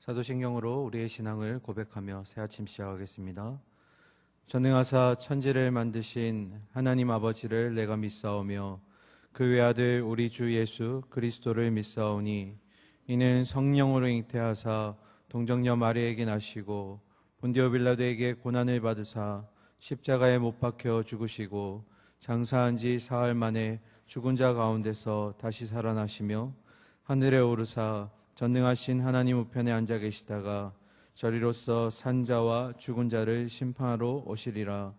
사도신경으로 우리의 신앙을 고백하며 새 아침 시작하겠습니다. 전능하사 천지를 만드신 하나님 아버지를 내가 믿사오며 그 외아들 우리 주 예수 그리스도를 믿사오니 이는 성령으로 잉태하사 동정녀 마리아에게 나시고 본디오 빌라도에게 고난을 받으사 십자가에 못 박혀 죽으시고 장사한 지 사흘 만에 죽은 자 가운데서 다시 살아나시며 하늘에 오르사 전능하신 하나님 우편에 앉아 계시다가 저리로서 산자와 죽은 자를 심판하러 오시리라.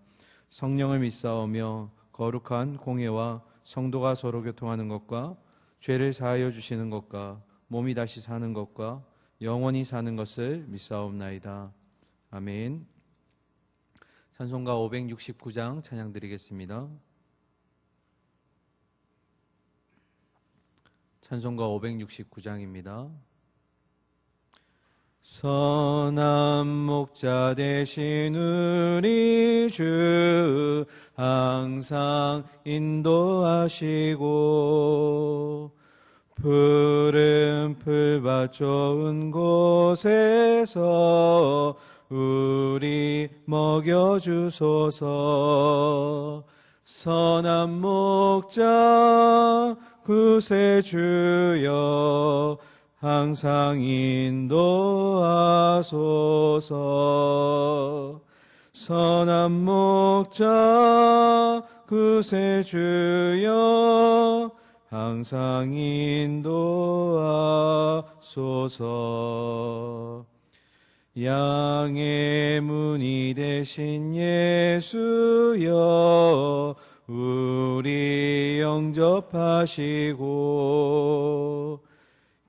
성령을 믿사오며 거룩한 공예와 성도가 서로 교통하는 것과 죄를 사하여 주시는 것과 몸이 다시 사는 것과 영원히 사는 것을 믿사옵나이다. 아멘. 찬송가 569장 찬양 드리겠습니다. 찬송가 569장입니다. 선한 목자 되신 우리 주 항상 인도하시고 푸른 풀밭 좋은 곳에서 우리 먹여주소서. 선한 목자 구세주여 항상 인도하소서. 선한 목자 구세주여 항상 인도하소서. 양의 문이 되신 예수여 우리 영접하시고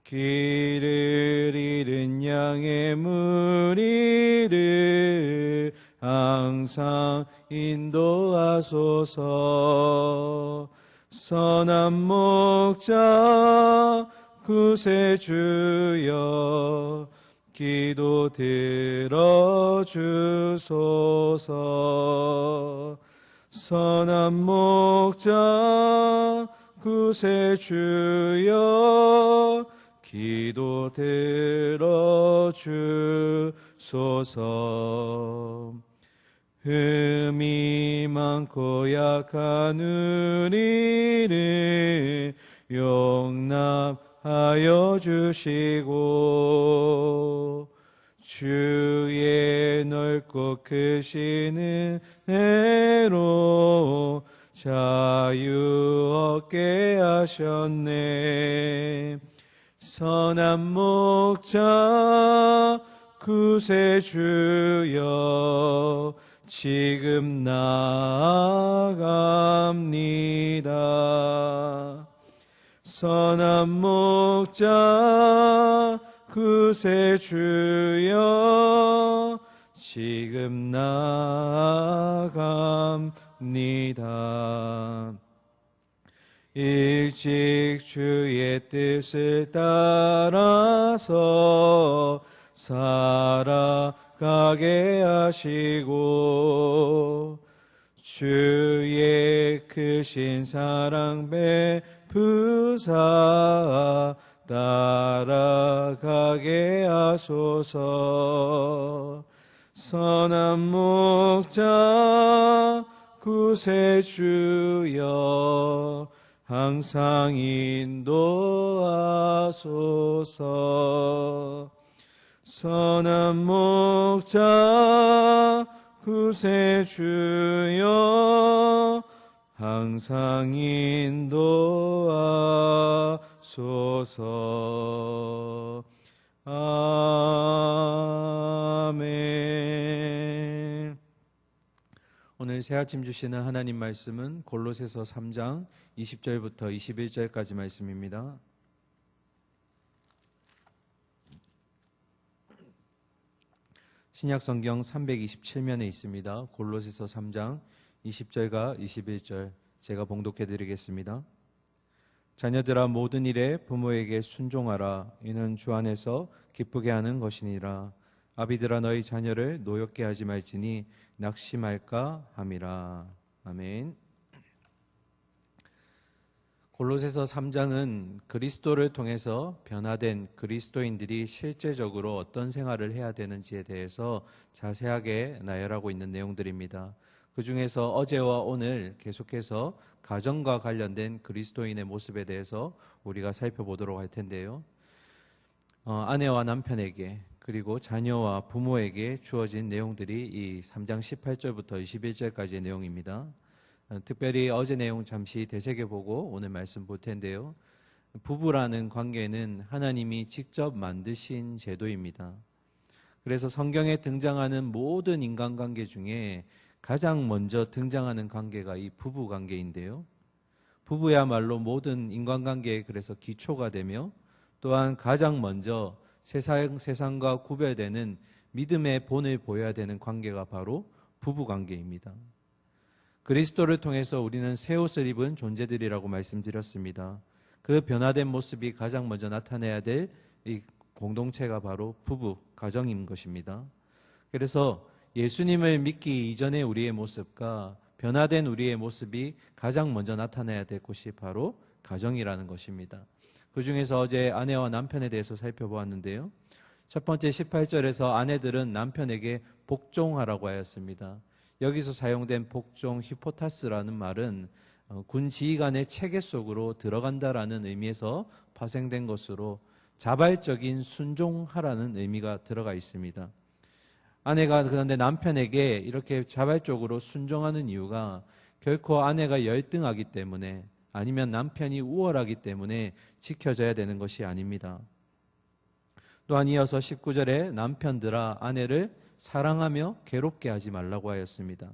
길을 잃은 양의 무리를 항상 인도하소서. 선한 목자 구세주여 기도 들어주소서. 선한 목자 구세주여 기도 들어주소서. 흠이 많고 약한 우리를 용납하여 주시고 주의 넓고 크신 은혜로 자유 얻게 하셨네. 선한 목자 구세주여 지금 나아갑니다. 선한 목자 구세주여 지금 나아갑니다. 일찍 주의 뜻을 따라서 살아가게 하시고 주의 크신 사랑 베푸사 따라가게 하소서. 선한 목자 구세주여 항상 인도하소서. 선한 목자 구세주여 항상 인도하소서. 아멘. 오늘 새아침 주시는 하나님 말씀은 골로새서 3장 20절부터 21절까지 말씀입니다. 신약성경 327면에 있습니다. 골로새서 3장 20절과 21절 제가 봉독해 드리겠습니다. 자녀들아 모든 일에 부모에게 순종하라. 이는 주 안에서 기쁘게 하는 것이니라. 아비들아 너희 자녀를 노엽게 하지 말지니 낙심할까 함이라. 아멘. 골로새서 3장은 그리스도를 통해서 변화된 그리스도인들이 실제적으로 어떤 생활을 해야 되는지에 대해서 자세하게 나열하고 있는 내용들입니다. 그 중에서 어제와 오늘 계속해서 가정과 관련된 그리스도인의 모습에 대해서 우리가 살펴보도록 할 텐데요. 아내와 남편에게 그리고 자녀와 부모에게 주어진 내용들이 이 3장 18절부터 21절까지의 내용입니다. 특별히 어제 내용 잠시 되새겨보고 오늘 말씀 볼 텐데요. 부부라는 관계는 하나님이 직접 만드신 제도입니다. 그래서 성경에 등장하는 모든 인간관계 중에 가장 먼저 등장하는 관계가 이 부부 관계인데요. 부부야말로 모든 인간관계에 그래서 기초가 되며 또한 가장 먼저 세상과 구별되는 믿음의 본을 보여야 되는 관계가 바로 부부 관계입니다. 그리스도를 통해서 우리는 새 옷을 입은 존재들이라고 말씀드렸습니다. 그 변화된 모습이 가장 먼저 나타내야 될 이 공동체가 바로 부부, 가정인 것입니다. 그래서 예수님을 믿기 이전의 우리의 모습과 변화된 우리의 모습이 가장 먼저 나타내야 될 곳이 바로 가정이라는 것입니다. 그 중에서 어제 아내와 남편에 대해서 살펴보았는데요. 첫 번째 18절에서 아내들은 남편에게 복종하라고 하였습니다. 여기서 사용된 복종 히포타스라는 말은 군 지휘관의 체계 속으로 들어간다라는 의미에서 파생된 것으로 자발적인 순종하라는 의미가 들어가 있습니다. 아내가 그런데 남편에게 이렇게 자발적으로 순종하는 이유가 결코 아내가 열등하기 때문에 아니면 남편이 우월하기 때문에 지켜져야 되는 것이 아닙니다. 또한 이어서 19절에 남편들아 아내를 사랑하며 괴롭게 하지 말라고 하였습니다.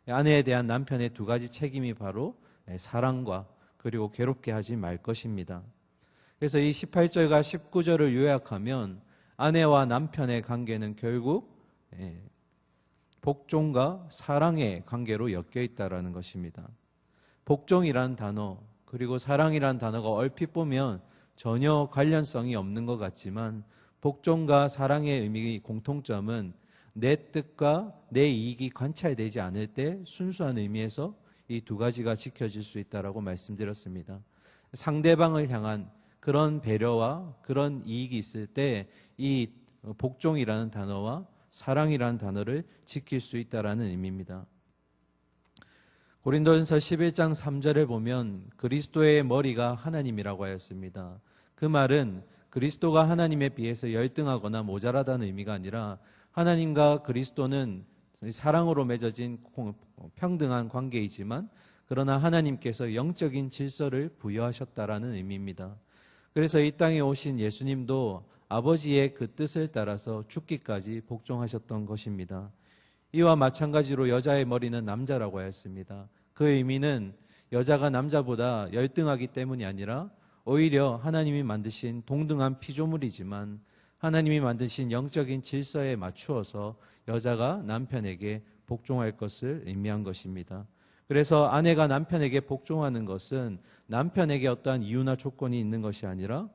아내에 대한 남편의 두 가지 책임이 바로 사랑과 그리고 괴롭게 하지 말 것입니다. 그래서 이 18절과 19절을 요약하면 아내와 남편의 관계는 결국 복종과 사랑의 관계로 엮여 있다라는 것입니다. 복종이란 단어 그리고 사랑이란 단어가 얼핏 보면 전혀 관련성이 없는 것 같지만 복종과 사랑의 의미의 공통점은 내 뜻과 내 이익이 관찰되지 않을 때 순수한 의미에서 이 두 가지가 지켜질 수 있다라고 말씀드렸습니다. 상대방을 향한 그런 배려와 그런 이익이 있을 때 이 복종이라는 단어와 사랑이라는 단어를 지킬 수 있다라는 의미입니다. 고린도전서 11장 3절을 보면 그리스도의 머리가 하나님이라고 하였습니다. 그 말은 그리스도가 하나님에 비해서 열등하거나 모자라다는 의미가 아니라 하나님과 그리스도는 사랑으로 맺어진 평등한 관계이지만 그러나 하나님께서 영적인 질서를 부여하셨다라는 의미입니다. 그래서 이 땅에 오신 예수님도 아버지의 그 뜻을 따라서 죽기까지 복종하셨던 것입니다. 이와 마찬가지로 여자의 머리는 남자라고 하였습니다. 그 의미는 여자가 남자보다 열등하기 때문이 아니라 오히려 하나님이 만드신 동등한 피조물이지만 하나님이 만드신 영적인 질서에 맞추어서 여자가 남편에게 복종할 것을 의미한 것입니다. 그래서 아내가 남편에게 복종하는 것은 남편에게 어떠한 이유나 조건이 있는 것이 아니라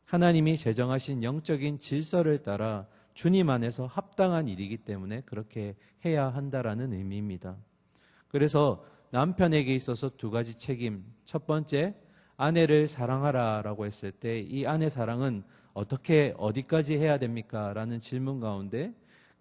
하나님이 제정하신 영적인 질서를 따라 주님 안에서 합당한 일이기 때문에 그렇게 해야 한다라는 의미입니다. 그래서 남편에게 있어서 두 가지 책임. 첫 번째, 아내를 사랑하라라고 했을 때 이 아내 사랑은 어떻게 어디까지 해야 됩니까? 라는 질문 가운데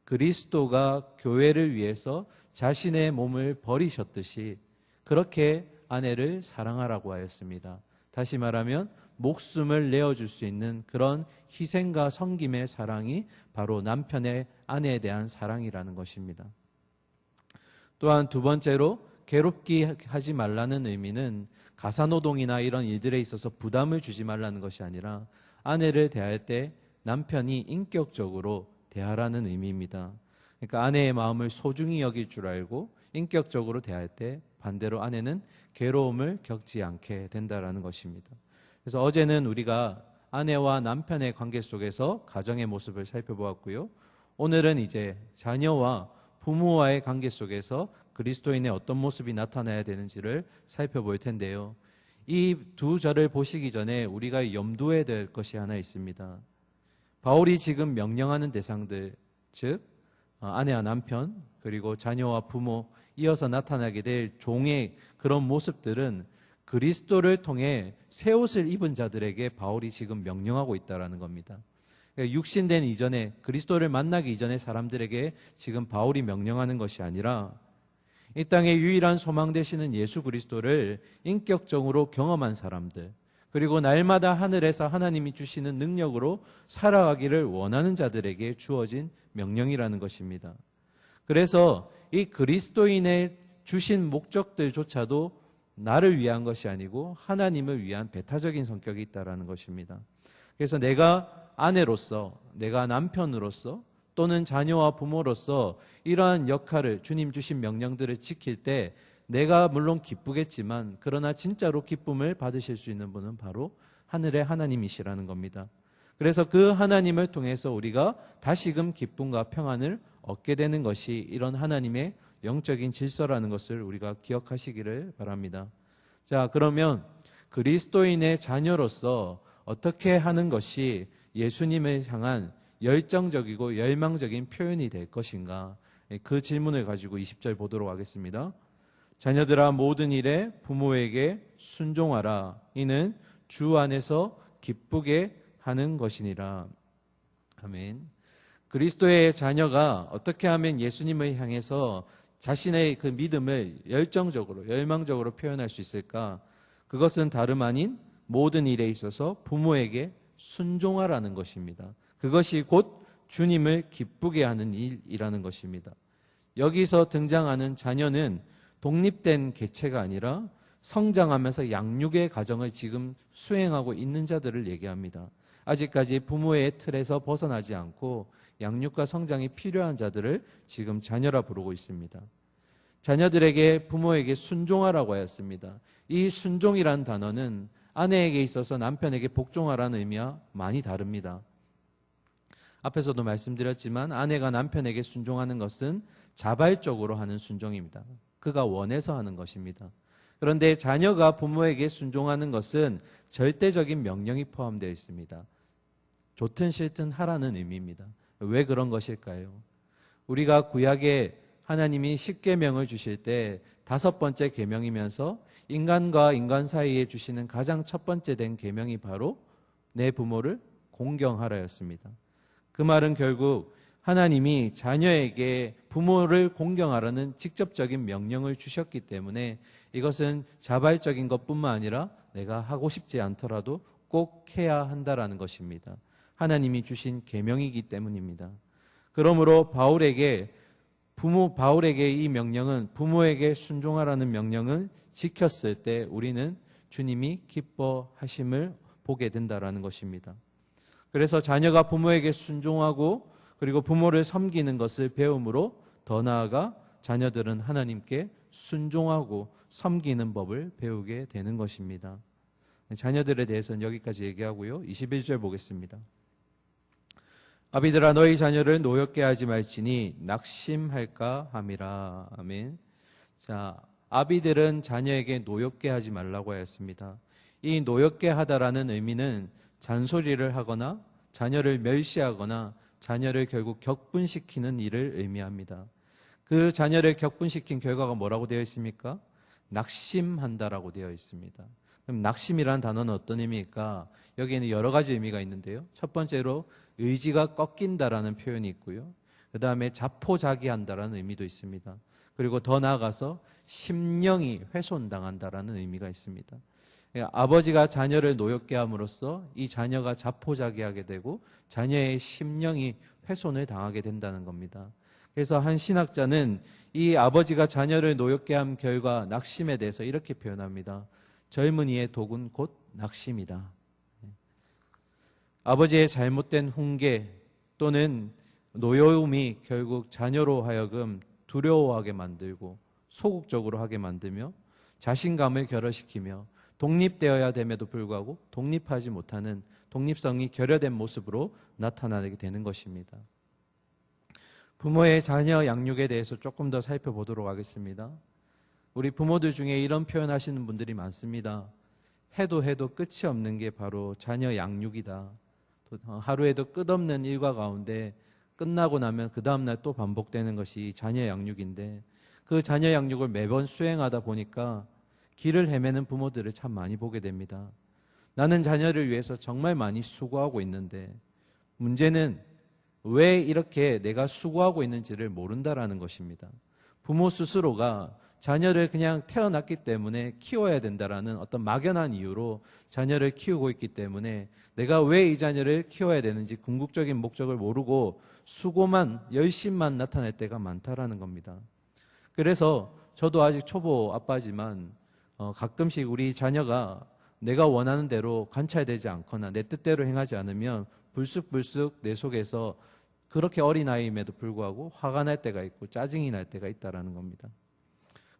그리스도가 교회를 위해서 자신의 몸을 버리셨듯이 그렇게 아내를 사랑하라고 하였습니다. 다시 말하면 목숨을 내어줄 수 있는 그런 희생과 섬김의 사랑이 바로 남편의 아내에 대한 사랑이라는 것입니다. 또한 두 번째로 괴롭게 하지 말라는 의미는 가사노동이나 이런 일들에 있어서 부담을 주지 말라는 것이 아니라 아내를 대할 때 남편이 인격적으로 대하라는 의미입니다. 그러니까 아내의 마음을 소중히 여길 줄 알고 인격적으로 대할 때 반대로 아내는 괴로움을 겪지 않게 된다라는 것입니다. 그래서 어제는 우리가 아내와 남편의 관계 속에서 가정의 모습을 살펴보았고요. 오늘은 이제 자녀와 부모와의 관계 속에서 그리스도인의 어떤 모습이 나타나야 되는지를 살펴볼 텐데요. 이 두 절을 보시기 전에 우리가 염두에 될 것이 하나 있습니다. 바울이 지금 명령하는 대상들, 즉 아내와 남편 그리고 자녀와 부모 이어서 나타나게 될 종의 그런 모습들은 그리스도를 통해 새 옷을 입은 자들에게 바울이 지금 명령하고 있다는 겁니다. 그러니까 육신된 이전에, 그리스도를 만나기 이전에 사람들에게 지금 바울이 명령하는 것이 아니라 이 땅의 유일한 소망 되시는 예수 그리스도를 인격적으로 경험한 사람들, 그리고 날마다 하늘에서 하나님이 주시는 능력으로 살아가기를 원하는 자들에게 주어진 명령이라는 것입니다. 그래서 이 그리스도인의 주신 목적들조차도 나를 위한 것이 아니고 하나님을 위한 배타적인 성격이 있다는 것입니다. 그래서 내가 아내로서, 내가 남편으로서, 또는 자녀와 부모로서 이러한 역할을, 주님 주신 명령들을 지킬 때 내가 물론 기쁘겠지만 그러나 진짜로 기쁨을 받으실 수 있는 분은 바로 하늘의 하나님이시라는 겁니다. 그래서 그 하나님을 통해서 우리가 다시금 기쁨과 평안을 얻게 되는 것이 이런 하나님의 영적인 질서라는 것을 우리가 기억하시기를 바랍니다. 자, 그러면 그리스도인의 자녀로서 어떻게 하는 것이 예수님을 향한 열정적이고 열망적인 표현이 될 것인가? 그 질문을 가지고 20절 보도록 하겠습니다. 자녀들아, 모든 일에 부모에게 순종하라. 이는 주 안에서 기쁘게 하는 것이니라. 아멘. 그리스도의 자녀가 어떻게 하면 예수님을 향해서 자신의 그 믿음을 열정적으로, 열망적으로 표현할 수 있을까? 그것은 다름 아닌 모든 일에 있어서 부모에게 순종하라는 것입니다. 그것이 곧 주님을 기쁘게 하는 일이라는 것입니다. 여기서 등장하는 자녀는 독립된 개체가 아니라 성장하면서 양육의 과정을 지금 수행하고 있는 자들을 얘기합니다. 아직까지 부모의 틀에서 벗어나지 않고 양육과 성장이 필요한 자들을 지금 자녀라 부르고 있습니다. 자녀들에게 부모에게 순종하라고 하였습니다. 이 순종이란 단어는 아내에게 있어서 남편에게 복종하라는 의미와 많이 다릅니다. 앞에서도 말씀드렸지만 아내가 남편에게 순종하는 것은 자발적으로 하는 순종입니다. 그가 원해서 하는 것입니다. 그런데 자녀가 부모에게 순종하는 것은 절대적인 명령이 포함되어 있습니다. 좋든 싫든 하라는 의미입니다. 왜 그런 것일까요? 우리가 구약에 하나님이 십계명을 주실 때 5번째 계명이면서 인간과 인간 사이에 주시는 가장 첫 번째 된 계명이 바로 내 부모를 공경하라였습니다. 그 말은 결국 하나님이 자녀에게 부모를 공경하라는 직접적인 명령을 주셨기 때문에 이것은 자발적인 것뿐만 아니라 내가 하고 싶지 않더라도 꼭 해야 한다라는 것입니다. 하나님이 주신 계명이기 때문입니다. 그러므로 바울에게 이 명령은, 부모에게 순종하라는 명령은 지켰을 때 우리는 주님이 기뻐하심을 보게 된다라는 것입니다. 그래서 자녀가 부모에게 순종하고 그리고 부모를 섬기는 것을 배움으로 더 나아가 자녀들은 하나님께 순종하고 섬기는 법을 배우게 되는 것입니다. 자녀들에 대해서는 여기까지 얘기하고요. 21절 보겠습니다. 아비들아, 너희 자녀를 노엽게 하지 말지니 낙심할까 함이라. 아멘. 자, 아비들은 자녀에게 노엽게 하지 말라고 하였습니다. 이 노엽게 하다라는 의미는 잔소리를 하거나 자녀를 멸시하거나 자녀를 결국 격분시키는 일을 의미합니다. 그 자녀를 격분시킨 결과가 뭐라고 되어 있습니까? 낙심한다라고 되어 있습니다. 그럼 낙심이라는 단어는 어떤 의미일까? 여기에는 여러 가지 의미가 있는데요. 첫 번째로 의지가 꺾인다라는 표현이 있고요. 그 다음에 자포자기한다라는 의미도 있습니다. 그리고 더 나아가서 심령이 훼손당한다라는 의미가 있습니다. 아버지가 자녀를 노엽게 함으로써 이 자녀가 자포자기하게 되고 자녀의 심령이 훼손을 당하게 된다는 겁니다. 그래서 한 신학자는 이 아버지가 자녀를 노엽게 한 결과 낙심에 대해서 이렇게 표현합니다. 젊은이의 독은 곧 낙심이다. 아버지의 잘못된 훈계 또는 노여움이 결국 자녀로 하여금 두려워하게 만들고 소극적으로 하게 만들며 자신감을 결여시키며 독립되어야 됨에도 불구하고 독립하지 못하는 독립성이 결여된 모습으로 나타나게 되는 것입니다. 부모의 자녀 양육에 대해서 조금 더 살펴보도록 하겠습니다. 우리 부모들 중에 이런 표현하시는 분들이 많습니다. 해도 끝이 없는 게 바로 자녀 양육이다. 하루에도 끝없는 일과 가운데 끝나고 나면 그 다음날 또 반복되는 것이 자녀 양육인데 그 자녀 양육을 매번 수행하다 보니까 길을 헤매는 부모들을 참 많이 보게 됩니다. 나는 자녀를 위해서 정말 많이 수고하고 있는데 문제는 왜 이렇게 내가 수고하고 있는지를 모른다라는 것입니다. 부모 스스로가 자녀를 그냥 태어났기 때문에 키워야 된다라는 어떤 막연한 이유로 자녀를 키우고 있기 때문에 내가 왜 이 자녀를 키워야 되는지 궁극적인 목적을 모르고 수고만, 열심만 나타낼 때가 많다라는 겁니다. 그래서 저도 아직 초보 아빠지만 가끔씩 우리 자녀가 내가 원하는 대로 관찰되지 않거나 내 뜻대로 행하지 않으면 불쑥불쑥 내 속에서 그렇게 어린아이임에도 불구하고 화가 날 때가 있고 짜증이 날 때가 있다라는 겁니다.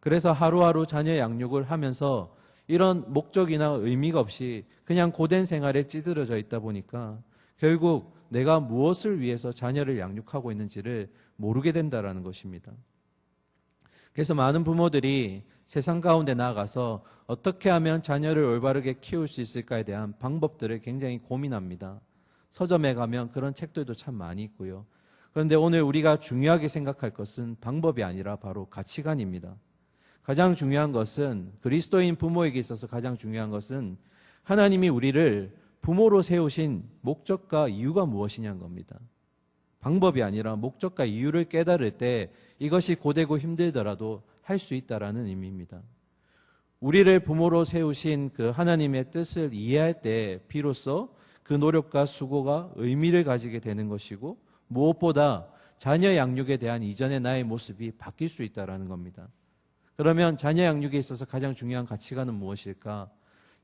그래서 하루하루 자녀 양육을 하면서 이런 목적이나 의미가 없이 그냥 고된 생활에 찌들어져 있다 보니까 결국 내가 무엇을 위해서 자녀를 양육하고 있는지를 모르게 된다라는 것입니다. 그래서 많은 부모들이 세상 가운데 나아가서 어떻게 하면 자녀를 올바르게 키울 수 있을까에 대한 방법들을 굉장히 고민합니다. 서점에 가면 그런 책들도 참 많이 있고요. 그런데 오늘 우리가 중요하게 생각할 것은 방법이 아니라 바로 가치관입니다. 가장 중요한 것은 그리스도인 부모에게 있어서 가장 중요한 것은 하나님이 우리를 부모로 세우신 목적과 이유가 무엇이냐는 겁니다. 방법이 아니라 목적과 이유를 깨달을 때 이것이 고되고 힘들더라도 할 수 있다라는 의미입니다. 우리를 부모로 세우신 그 하나님의 뜻을 이해할 때 비로소 그 노력과 수고가 의미를 가지게 되는 것이고 무엇보다 자녀 양육에 대한 이전의 나의 모습이 바뀔 수 있다라는 겁니다. 그러면 자녀 양육에 있어서 가장 중요한 가치관은 무엇일까?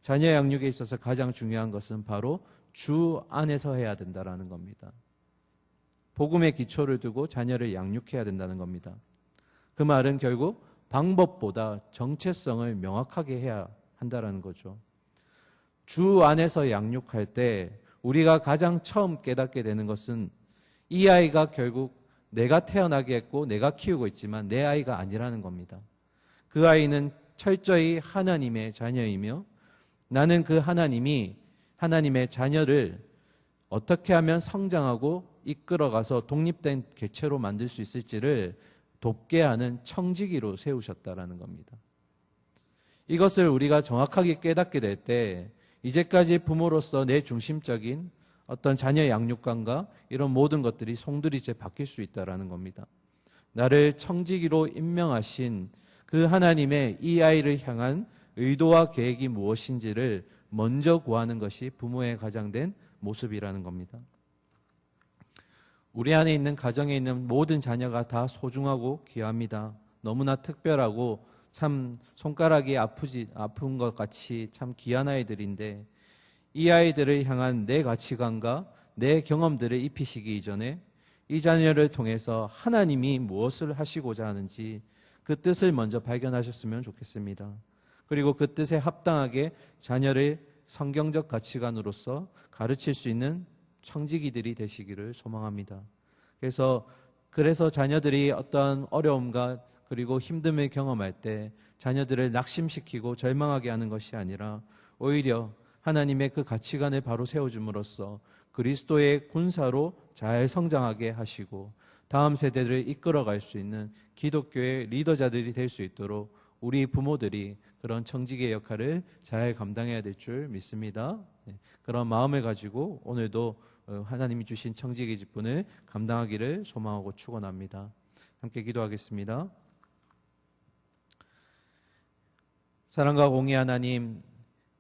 자녀 양육에 있어서 가장 중요한 것은 바로 주 안에서 해야 된다라는 겁니다. 복음의 기초를 두고 자녀를 양육해야 된다는 겁니다. 그 말은 결국 방법보다 정체성을 명확하게 해야 한다라는 거죠. 주 안에서 양육할 때 우리가 가장 처음 깨닫게 되는 것은 이 아이가 결국 내가 태어나게 했고 내가 키우고 있지만 내 아이가 아니라는 겁니다. 그 아이는 철저히 하나님의 자녀이며 나는 그 하나님이 하나님의 자녀를 어떻게 하면 성장하고 이끌어가서 독립된 개체로 만들 수 있을지를 돕게 하는 청지기로 세우셨다라는 겁니다. 이것을 우리가 정확하게 깨닫게 될 때 이제까지 부모로서 내 중심적인 어떤 자녀 양육관과 이런 모든 것들이 송두리째 바뀔 수 있다라는 겁니다. 나를 청지기로 임명하신 그 하나님의 이 아이를 향한 의도와 계획이 무엇인지를 먼저 구하는 것이 부모의 가장된 모습이라는 겁니다. 우리 안에 있는 가정에 있는 모든 자녀가 다 소중하고 귀합니다. 너무나 특별하고 참 손가락이 아픈 것 같이 참 귀한 아이들인데 이 아이들을 향한 내 가치관과 내 경험들을 입히시기 이전에 이 자녀를 통해서 하나님이 무엇을 하시고자 하는지 그 뜻을 먼저 발견하셨으면 좋겠습니다. 그리고 그 뜻에 합당하게 자녀를 성경적 가치관으로서 가르칠 수 있는 청지기들이 되시기를 소망합니다. 그래서 자녀들이 어떠한 어려움과 그리고 힘듦을 경험할 때 자녀들을 낙심시키고 절망하게 하는 것이 아니라 오히려 하나님의 그 가치관을 바로 세워줌으로써 그리스도의 군사로 잘 성장하게 하시고 다음 세대를 이끌어갈 수 있는 기독교의 리더자들이 될 수 있도록 우리 부모들이 그런 청지기의 역할을 잘 감당해야 될 줄 믿습니다. 그런 마음을 가지고 오늘도 하나님이 주신 청지기 직분을 감당하기를 소망하고 축원합니다. 함께 기도하겠습니다. 사랑과 공의 하나님,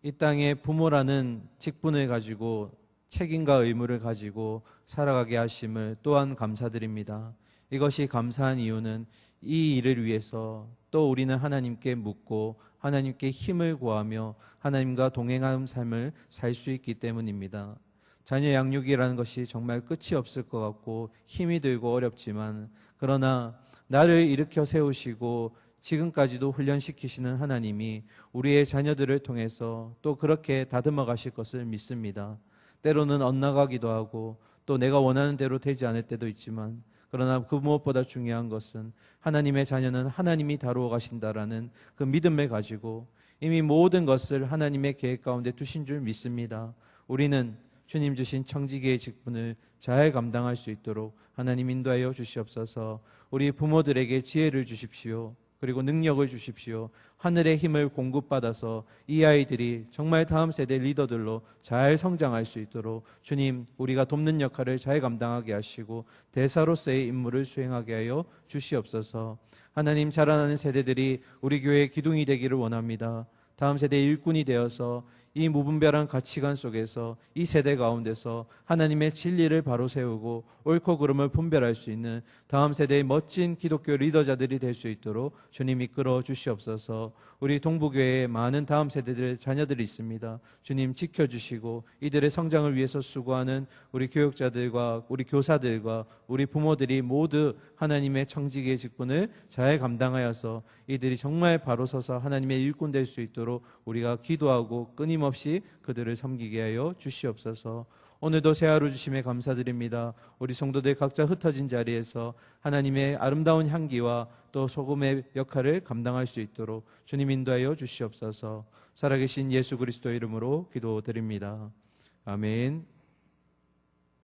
이 땅에 부모라는 직분을 가지고 책임과 의무를 가지고 살아가게 하심을 또한 감사드립니다. 이것이 감사한 이유는 이 일을 위해서 또 우리는 하나님께 묻고 하나님께 힘을 구하며 하나님과 동행하는 삶을 살 수 있기 때문입니다. 자녀 양육이라는 것이 정말 끝이 없을 것 같고 힘이 들고 어렵지만 그러나 나를 일으켜 세우시고 지금까지도 훈련시키시는 하나님이 우리의 자녀들을 통해서 또 그렇게 다듬어 가실 것을 믿습니다. 때로는 엇나가기도 하고 또 내가 원하는 대로 되지 않을 때도 있지만 그러나 그 무엇보다 중요한 것은 하나님의 자녀는 하나님이 다루어 가신다라는 그 믿음을 가지고 이미 모든 것을 하나님의 계획 가운데 두신 줄 믿습니다. 우리는 주님 주신 청지기의 직분을 잘 감당할 수 있도록 하나님 인도하여 주시옵소서. 우리 부모들에게 지혜를 주십시오. 그리고 능력을 주십시오. 하늘의 힘을 공급받아서 이 아이들이 정말 다음 세대 리더들로 잘 성장할 수 있도록 주님, 우리가 돕는 역할을 잘 감당하게 하시고 대사로서의 임무를 수행하게 하여 주시옵소서. 하나님, 자라나는 세대들이 우리 교회의 기둥이 되기를 원합니다. 다음 세대의 일꾼이 되어서 이 무분별한 가치관 속에서 이 세대 가운데서 하나님의 진리를 바로 세우고 옳고 그름을 분별할 수 있는 다음 세대의 멋진 기독교 리더자들이 될 수 있도록 주님 이끌어 주시옵소서. 우리 동부교회에 많은 다음 세대들 자녀들이 있습니다. 주님 지켜주시고 이들의 성장을 위해서 수고하는 우리 교육자들과 우리 교사들과 우리 부모들이 모두 하나님의 청지기의 직분을 잘 감당하여서 이들이 정말 바로 서서 하나님의 일꾼 될 수 있도록 우리가 기도하고 끊임없이 그들을 섬기게 하여 주시옵소서. 오늘도 새 하루 주심에 감사드립니다. 우리 성도들 각자 흩어진 자리에서 하나님의 아름다운 향기와 또 소금의 역할을 감당할 수 있도록 주님 인도하여 주시옵소서. 살아계신 예수 그리스도의 이름으로 기도드립니다. 아멘.